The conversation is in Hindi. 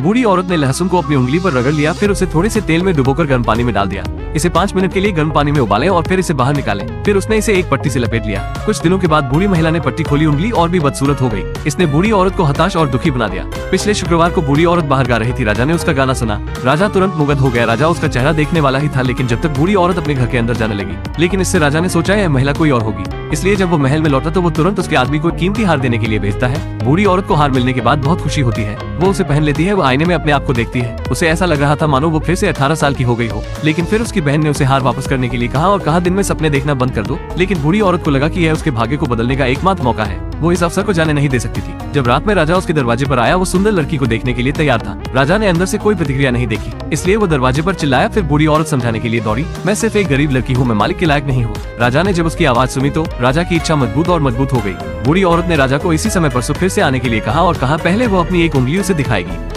बूढ़ी औरत ने लहसुन को अपनी उंगली पर रगड़ लिया, फिर उसे थोड़े से तेल में डुबोकर गर्म पानी में डाल दिया। इसे 5 मिनट के लिए गर्म पानी में उबालें और फिर इसे बाहर निकालें। फिर उसने इसे एक पट्टी से लपेट लिया। कुछ दिनों के बाद बूढ़ी महिला ने पट्टी खोली, उंगली और भी बदसूरत हो गई। इसने बूढ़ी औरत को हताश और दुखी बना दिया। पिछले शुक्रवार को बूढ़ी औरत बाहर गा रही थी। राजा ने उसका गाना सुना। राजा तुरंत मुग्ध हो गया। राजा उसका चेहरा देखने वाला ही था, लेकिन जब तक बूढ़ी औरत अपने घर के अंदर जाने लगी, लेकिन इससे राजा ने सोचा यह महिला कोई और होगी। इसलिए जब वो महल में लौटा तो वो तुरंत उसके आदमी को कीमती हार देने के लिए भेजता है। बूढ़ी औरत को हार मिलने के बाद बहुत खुशी होती है। वो उसे पहन लेती है। वो आईने में अपने आप को देखती है। उसे ऐसा लग रहा था मानो वो फिर से 18 साल की हो गई हो। लेकिन फिर उसकी बहन ने उसे हार वापस करने के लिए कहा और कहा दिन में सपने देखना बंद कर दो। लेकिन बूढ़ी औरत को लगा कि यह उसके भाग्य को बदलने का एकमात्र मौका है। वो इस अवसर को जाने नहीं दे सकती थी। जब रात में राजा उसके दरवाजे पर आया, वो सुंदर लड़की को देखने के लिए तैयार था। राजा ने अंदर से कोई प्रतिक्रिया नहीं देखी, इसलिए वो दरवाजे पर चिल्लाया। फिर बूढ़ी औरत समझाने के लिए दौड़ी, मैं सिर्फ एक गरीब लड़की हूँ, मैं मालिक के लायक नहीं हूँ। राजा ने जब उसकी आवाज सुनी तो राजा की इच्छा मजबूत और मजबूत हो गई। बूढ़ी औरत ने राजा को इसी समय परसों फिर से आने के लिए कहा और कहा पहले वो अपनी एक उंगली उसे दिखाएगी।